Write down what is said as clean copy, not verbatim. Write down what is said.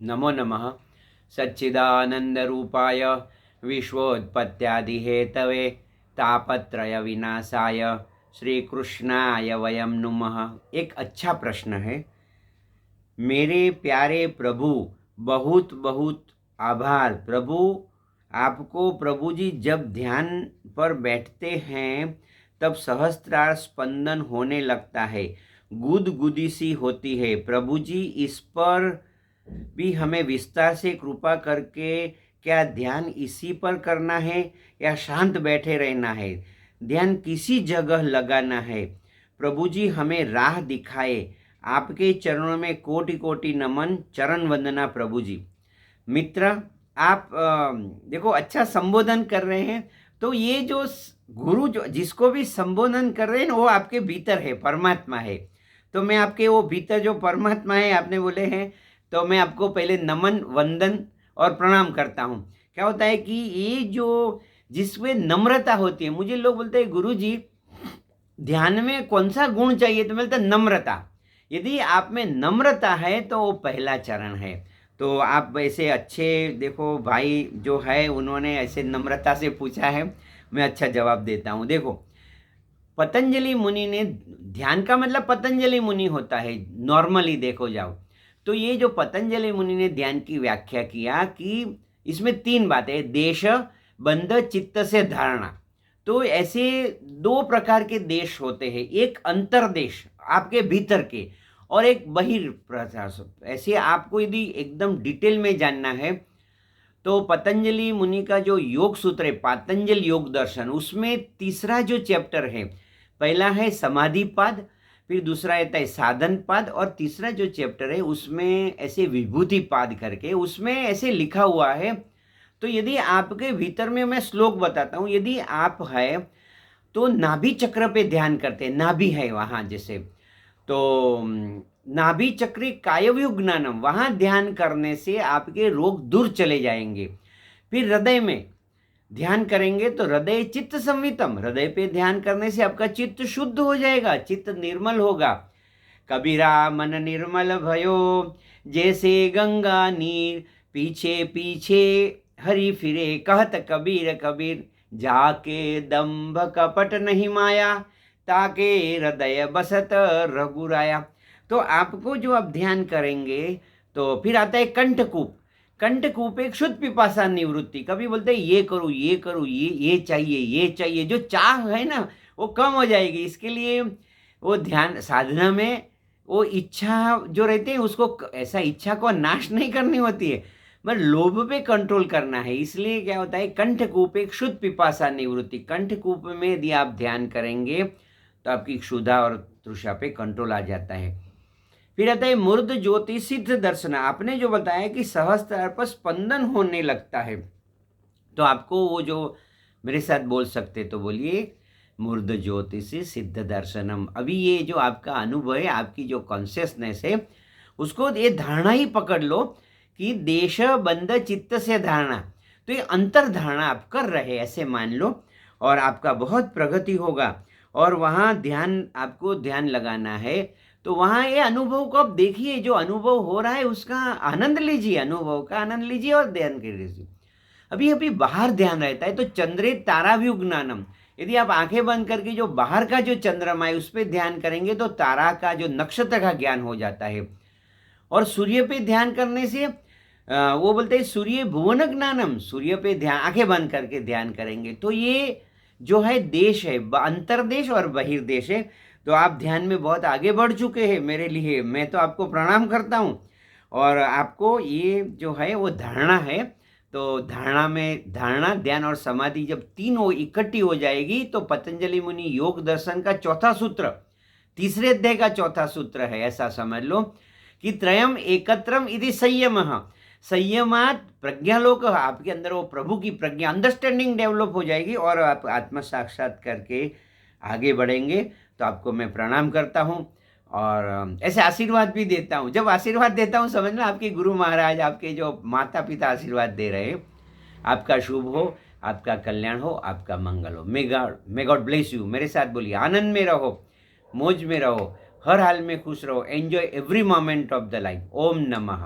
नमो नमः सच्चिदानंदरूपाय विश्वोत्पत्त्यादिहेतवे तापत्रय विनाशाय श्री कृष्णाय वयम नुमः। एक अच्छा प्रश्न है। मेरे प्यारे प्रभु, बहुत बहुत आभार प्रभु। आपको प्रभु जी जब ध्यान पर बैठते हैं तब सहस्त्रार स्पंदन होने लगता है, गुदगुदी सी होती है। प्रभु जी इस पर भी हमें विस्तार से कृपा करके, क्या ध्यान इसी पर करना है या शांत बैठे रहना है, ध्यान किसी जगह लगाना है, प्रभु जी हमें राह दिखाए। आपके चरणों में कोटि कोटि नमन, चरण वंदना प्रभु जी। मित्र, आप देखो अच्छा संबोधन कर रहे हैं, तो ये जो गुरु जो जिसको भी संबोधन कर रहे हैं ना, वो आपके भीतर है, परमात्मा है। तो मैं आपके वो भीतर जो परमात्मा है आपने बोले हैं, तो मैं आपको पहले नमन, वंदन और प्रणाम करता हूँ। क्या होता है कि ये जो जिसमें नम्रता होती है, मुझे लोग बोलते हैं गुरु जी ध्यान में कौन सा गुण चाहिए, तो मिलता नम्रता। यदि आप में नम्रता है तो वो पहला चरण है। तो आप ऐसे अच्छे देखो भाई जो है उन्होंने ऐसे नम्रता से पूछा है, मैं अच्छा जवाब देता हूँ। देखो, पतंजलि मुनि ने, ध्यान का मतलब पतंजलि मुनि होता है नॉर्मली देखो जाओ, तो ये जो पतंजलि मुनि ने ध्यान की व्याख्या किया कि इसमें तीन बातें, देश, बंध, चित्त से धारणा। तो ऐसे दो प्रकार के देश होते हैं, एक अंतर्देश आपके भीतर के और एक बहिर्प्रकाश। ऐसे आपको यदि एकदम डिटेल में जानना है तो पतंजलि मुनि का जो योग सूत्र है, पतंजलि योग दर्शन, उसमें तीसरा जो चैप्टर है, पहला है समाधि पाद, फिर दूसरा आता है साधन पाद, और तीसरा जो चैप्टर है उसमें ऐसे विभूति पाद करके उसमें ऐसे लिखा हुआ है। तो यदि आपके भीतर में, मैं श्लोक बताता हूँ, यदि आप है तो नाभि चक्र पे ध्यान करते हैं, नाभि है वहाँ जैसे, तो नाभि चक्री कायव्यूह ज्ञानम, वहाँ ध्यान करने से आपके रोग दूर चले जाएंगे। फिर हृदय में ध्यान करेंगे तो हृदय चित्त संवितम, हृदय पे ध्यान करने से आपका चित्त शुद्ध हो जाएगा, चित्त निर्मल होगा। कबीरा मन निर्मल भयो, जैसे गंगा नीर, पीछे पीछे हरि फिरे, कहत कबीर कबीर, जाके दंभ कपट नहीं माया, ताके हृदय बसत रघुराया। तो आपको जो आप ध्यान करेंगे, तो फिर आता है कंठकूप। कंठकूप एक शुद्ध पिपासा निवृत्ति। कभी बोलते हैं ये करूँ ये करूँ, ये चाहिए ये चाहिए, जो चाह है ना वो कम हो जाएगी। इसके लिए वो ध्यान साधना में वो इच्छा जो रहती है उसको, ऐसा इच्छा को नाश नहीं करनी होती है, मगर लोभ पे कंट्रोल करना है। इसलिए क्या होता है, कंठकूप एक शुद्ध पिपासा निवृत्ति। कंठकूप में यदि आप ध्यान करेंगे तो आपकी क्षुधा और तृषा पे कंट्रोल आ जाता है। फिर आता है मूर्ध ज्योति सिद्ध दर्शन। आपने जो बताया कि सहस्त्रार पर स्पंदन होने लगता है, तो आपको वो जो मेरे साथ बोल सकते तो बोलिए, मूर्ध ज्योति से सिद्ध दर्शनम। अभी ये जो आपका अनुभव है, आपकी जो कॉन्शियसनेस है, उसको ये धारणा ही पकड़ लो कि देश बंध चित्त से धारणा। तो ये अंतर धारणा आप कर रहे ऐसे मान लो, और आपका बहुत प्रगति होगा। और वहाँ ध्यान, आपको ध्यान लगाना है, तो वहाँ ये अनुभव को आप देखिए, जो अनुभव हो रहा है उसका आनंद लीजिए, अनुभव का आनंद लीजिए और ध्यान कीजिए। अभी अभी बाहर ध्यान रहता है तो चंद्रे ताराव्यूह ज्ञानम। यदि आप आंखें बंद करके जो बाहर का जो चंद्रमा है उस पर ध्यान करेंगे तो तारा का जो नक्षत्र का ज्ञान हो जाता है। और सूर्य पे ध्यान करने से वो बोलते हैं सूर्य भुवन ज्ञानम, सूर्य पे ध्यान आंखें बंद करके ध्यान करेंगे तो ये जो है देश है, अंतर्देश और बहिर्देश है। तो आप ध्यान में बहुत आगे बढ़ चुके हैं, मेरे लिए मैं तो आपको प्रणाम करता हूँ। और आपको ये जो है वो धारणा है, तो धारणा में, धारणा, ध्यान और समाधि जब तीनों इकट्ठी हो जाएगी तो पतंजलि मुनि योग दर्शन का चौथा सूत्र, तीसरे अध्याय का चौथा सूत्र है, ऐसा समझ लो कि त्रयम एकत्रम इति संयमः। संयमात प्रज्ञालोक, आपके अंदर वो प्रभु की प्रज्ञा, अंडरस्टैंडिंग डेवलप हो जाएगी और आप आत्म साक्षात करके आगे बढ़ेंगे। तो आपको मैं प्रणाम करता हूँ और ऐसे आशीर्वाद भी देता हूँ। जब आशीर्वाद देता हूँ समझना आपके गुरु महाराज, आपके जो माता पिता आशीर्वाद दे रहे हैं, आपका शुभ हो, आपका कल्याण हो, आपका मंगल हो। May God bless you. मेरे साथ बोलिए, आनंद में रहो, मौज में रहो, हर हाल में खुश रहो, enjoy every moment of the life. Om नमः।